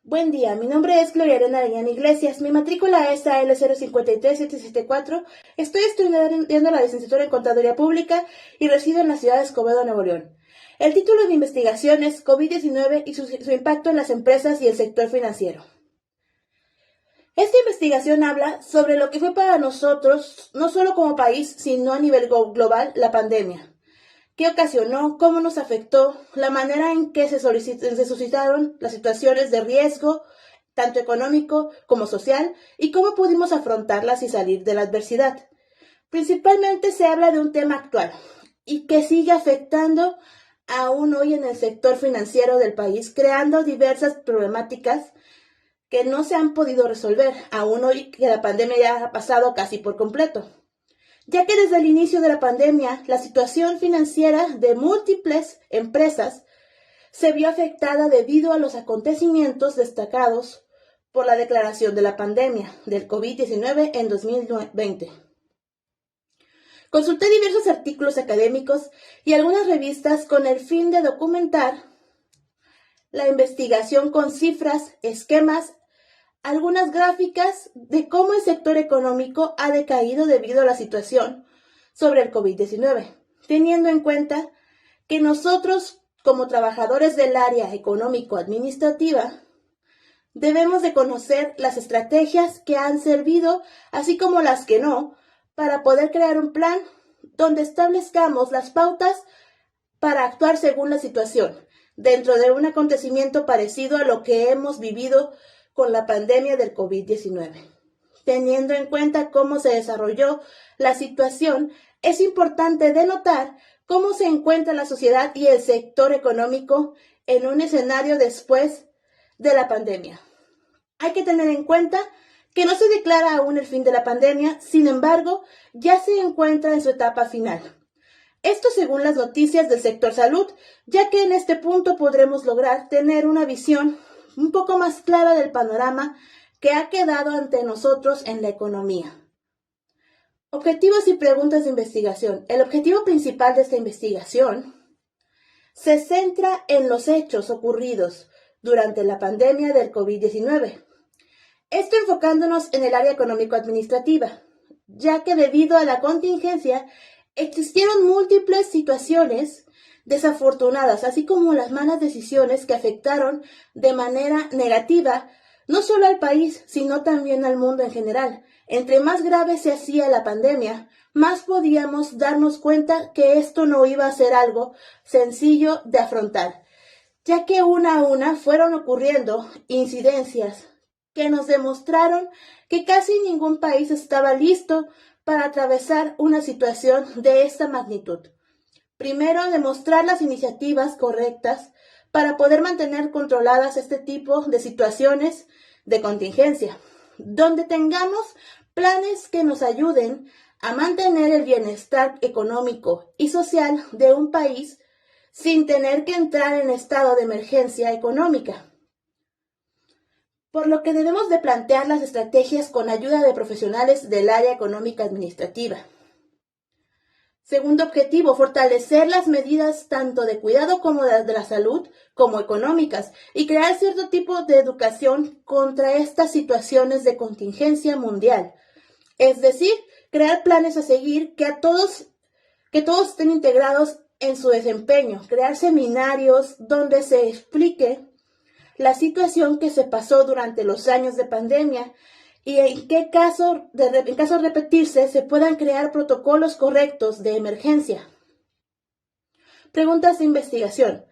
Buen día, mi nombre es Gloria Elena Arellano Iglesias, mi matrícula es AL053774, estoy estudiando la licenciatura en Contaduría Pública y resido en la ciudad de Escobedo, Nuevo León. El título de mi investigación es COVID-19 y su impacto en las empresas y el sector financiero. Esta investigación habla sobre lo que fue para nosotros, no solo como país, sino a nivel global, la pandemia. ¿Qué ocasionó? ¿Cómo nos afectó? La manera en que se suscitaron las situaciones de riesgo, tanto económico como social, y cómo pudimos afrontarlas y salir de la adversidad. Principalmente se habla de un tema actual y que sigue afectando aún hoy en el sector financiero del país, creando diversas problemáticas que no se han podido resolver, aún hoy que la pandemia ya ha pasado casi por completo, ya que desde el inicio de la pandemia la situación financiera de múltiples empresas se vio afectada debido a los acontecimientos destacados por la declaración de la pandemia del COVID-19 en 2020. Consulté diversos artículos académicos y algunas revistas con el fin de documentar la investigación con cifras, esquemas, algunas gráficas de cómo el sector económico ha decaído debido a la situación sobre el COVID-19, teniendo en cuenta que nosotros, como trabajadores del área económico-administrativa, debemos de conocer las estrategias que han servido, así como las que no, para poder crear un plan donde establezcamos las pautas para actuar según la situación, dentro de un acontecimiento parecido a lo que hemos vivido con la pandemia del COVID-19. Teniendo en cuenta cómo se desarrolló la situación, es importante denotar cómo se encuentra la sociedad y el sector económico en un escenario después de la pandemia. Hay que tener en cuenta que no se declara aún el fin de la pandemia, sin embargo, ya se encuentra en su etapa final. Esto según las noticias del sector salud, ya que en este punto podremos lograr tener una visión un poco más clara del panorama que ha quedado ante nosotros en la economía. Objetivos y preguntas de investigación. El objetivo principal de esta investigación se centra en los hechos ocurridos durante la pandemia del COVID-19. Esto enfocándonos en el área económico-administrativa, ya que debido a la contingencia existieron múltiples situaciones desafortunadas, así como las malas decisiones que afectaron de manera negativa no solo al país, sino también al mundo en general. Entre más grave se hacía la pandemia, más podíamos darnos cuenta que esto no iba a ser algo sencillo de afrontar, ya que una a una fueron ocurriendo incidencias que nos demostraron que casi ningún país estaba listo para atravesar una situación de esta magnitud. Primero, demostrar las iniciativas correctas para poder mantener controladas este tipo de situaciones de contingencia, donde tengamos planes que nos ayuden a mantener el bienestar económico y social de un país sin tener que entrar en estado de emergencia económica. Por lo que debemos de plantear las estrategias con ayuda de profesionales del área económica administrativa. Segundo objetivo, fortalecer las medidas tanto de cuidado como de la salud, como económicas, y crear cierto tipo de educación contra estas situaciones de contingencia mundial. Es decir, crear planes a seguir que todos estén integrados en su desempeño, crear seminarios donde se explique la situación que se pasó durante los años de pandemia y en caso de repetirse se puedan crear protocolos correctos de emergencia. Preguntas de investigación.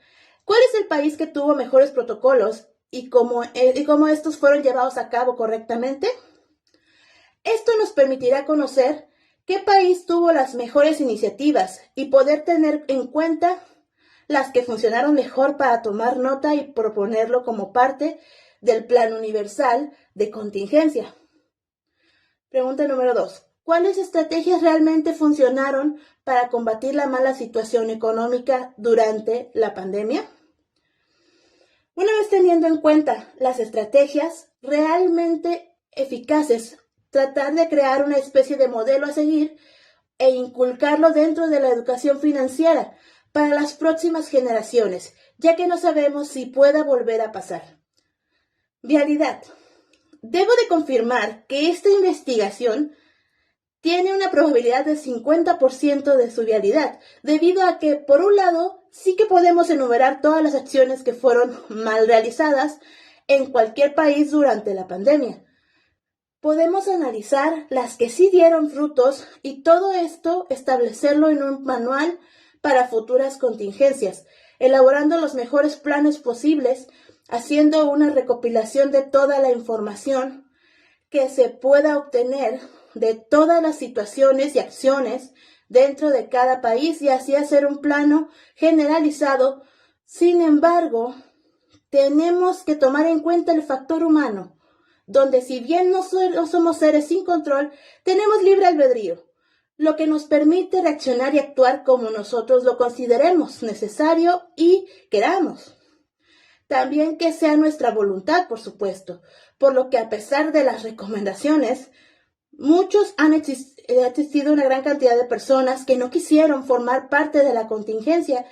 ¿Cuál es el país que tuvo mejores protocolos y cómo estos fueron llevados a cabo correctamente? Esto nos permitirá conocer qué país tuvo las mejores iniciativas y poder tener en cuenta las que funcionaron mejor para tomar nota y proponerlo como parte del Plan Universal de Contingencia. Pregunta número 2. ¿Cuáles estrategias realmente funcionaron para combatir la mala situación económica durante la pandemia? Una vez teniendo en cuenta las estrategias realmente eficaces, tratar de crear una especie de modelo a seguir e inculcarlo dentro de la educación financiera para las próximas generaciones, ya que no sabemos si pueda volver a pasar. Vialidad. Debo de confirmar que esta investigación tiene una probabilidad de 50% de su vialidad, debido a que, por un lado, sí que podemos enumerar todas las acciones que fueron mal realizadas en cualquier país durante la pandemia. Podemos analizar las que sí dieron frutos y todo esto establecerlo en un manual para futuras contingencias, elaborando los mejores planes posibles, haciendo una recopilación de toda la información que se pueda obtener de todas las situaciones y acciones dentro de cada país y así hacer un plano generalizado. Sin embargo, tenemos que tomar en cuenta el factor humano, donde si bien no somos seres sin control, tenemos libre albedrío, lo que nos permite reaccionar y actuar como nosotros lo consideremos necesario y queramos. También que sea nuestra voluntad, por supuesto, por lo que a pesar de las recomendaciones, ha existido una gran cantidad de personas que no quisieron formar parte de la contingencia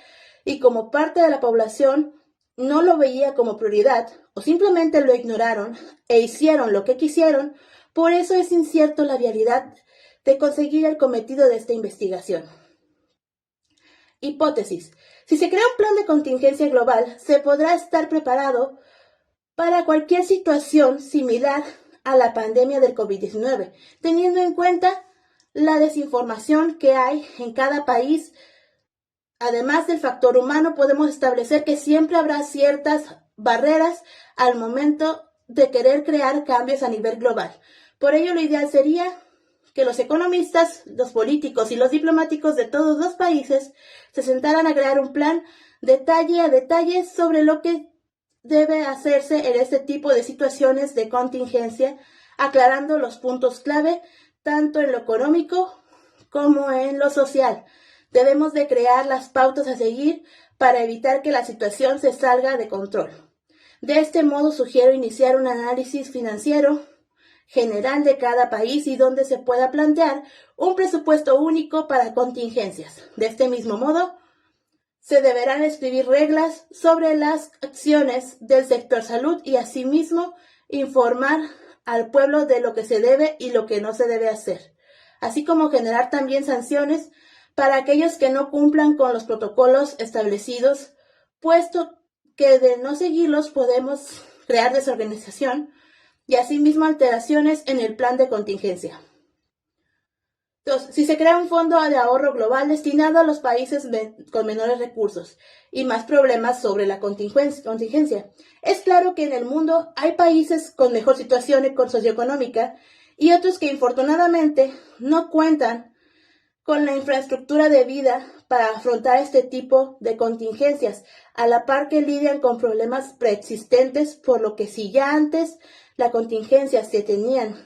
y como parte de la población no lo veía como prioridad o simplemente lo ignoraron e hicieron lo que quisieron. Por eso es incierto la vialidad de conseguir el cometido de esta investigación. Hipótesis. Si se crea un plan de contingencia global, se podrá estar preparado para cualquier situación similar a la pandemia del COVID-19, teniendo en cuenta la desinformación que hay en cada país. Además del factor humano, podemos establecer que siempre habrá ciertas barreras al momento de querer crear cambios a nivel global. Por ello, lo ideal sería que los economistas, los políticos y los diplomáticos de todos los países se sentaran a crear un plan detalle a detalle sobre lo que debe hacerse en este tipo de situaciones de contingencia, aclarando los puntos clave tanto en lo económico como en lo social. Debemos de crear las pautas a seguir para evitar que la situación se salga de control. De este modo, sugiero iniciar un análisis financiero general de cada país y donde se pueda plantear un presupuesto único para contingencias. De este mismo modo, se deberán escribir reglas sobre las acciones del sector salud y asimismo informar al pueblo de lo que se debe y lo que no se debe hacer, así como generar también sanciones para aquellos que no cumplan con los protocolos establecidos, puesto que de no seguirlos podemos crear desorganización y asimismo alteraciones en el plan de contingencia. Entonces, si se crea un fondo de ahorro global destinado a los países con menores recursos y más problemas sobre la contingencia, es claro que en el mundo hay países con mejor situación socioeconómica y otros que infortunadamente no cuentan con la infraestructura debida para afrontar este tipo de contingencias, a la par que lidian con problemas preexistentes, por lo que si ya antes la contingencia se tenían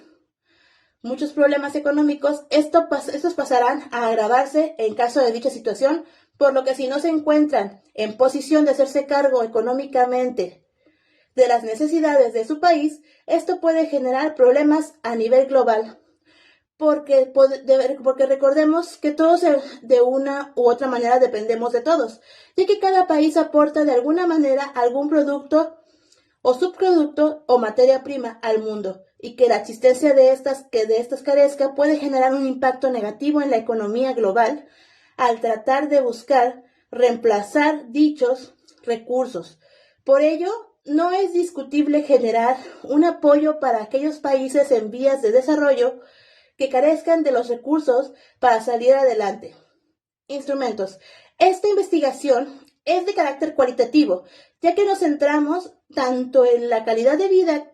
muchos problemas económicos, estos pasarán a agravarse en caso de dicha situación, por lo que si no se encuentran en posición de hacerse cargo económicamente de las necesidades de su país, esto puede generar problemas a nivel global. Porque recordemos que todos de una u otra manera dependemos de todos, ya que cada país aporta de alguna manera algún producto o subproducto o materia prima al mundo, y que la existencia de estas carezca puede generar un impacto negativo en la economía global al tratar de buscar reemplazar dichos recursos. Por ello, no es discutible generar un apoyo para aquellos países en vías de desarrollo que carezcan de los recursos para salir adelante. Instrumentos. Esta investigación es de carácter cualitativo, ya que nos centramos tanto en la calidad de vida,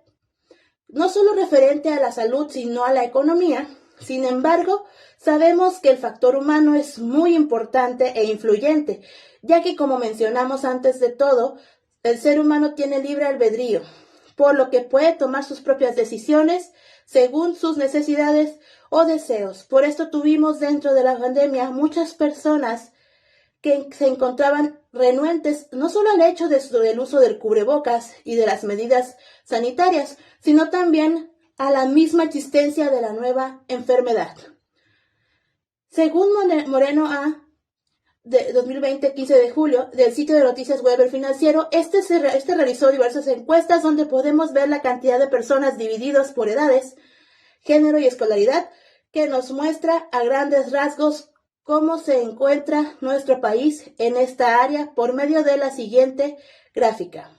no solo referente a la salud, sino a la economía. Sin embargo, sabemos que el factor humano es muy importante e influyente, ya que, como mencionamos antes de todo, el ser humano tiene libre albedrío, por lo que puede tomar sus propias decisiones según sus necesidades o deseos. Por esto tuvimos dentro de la pandemia muchas personas que se encontraban renuentes no solo al hecho del uso del cubrebocas y de las medidas sanitarias, sino también a la misma existencia de la nueva enfermedad. Según Moreno A., de 2020, 15 de julio, del sitio de noticias web El Financiero. Este realizó diversas encuestas donde podemos ver la cantidad de personas divididas por edades, género y escolaridad, que nos muestra a grandes rasgos cómo se encuentra nuestro país en esta área por medio de la siguiente gráfica.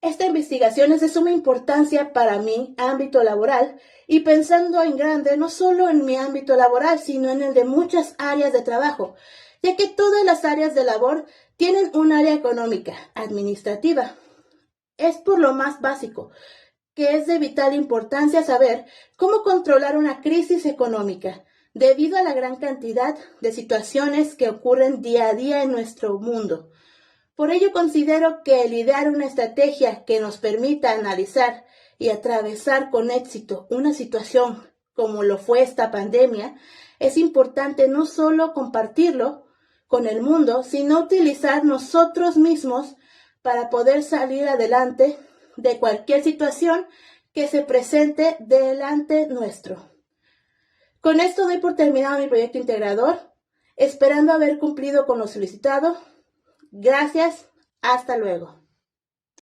Esta investigación es de suma importancia para mi ámbito laboral y pensando en grande, no solo en mi ámbito laboral, sino en el de muchas áreas de trabajo, ya que todas las áreas de labor tienen un área económica, administrativa. Es por lo más básico, que es de vital importancia saber cómo controlar una crisis económica, debido a la gran cantidad de situaciones que ocurren día a día en nuestro mundo. Por ello considero que el idear una estrategia que nos permita analizar y atravesar con éxito una situación como lo fue esta pandemia, es importante no solo compartirlo con el mundo, sino utilizar nosotros mismos para poder salir adelante de cualquier situación que se presente delante nuestro. Con esto doy por terminado mi proyecto integrador, esperando haber cumplido con lo solicitado. Gracias, hasta luego.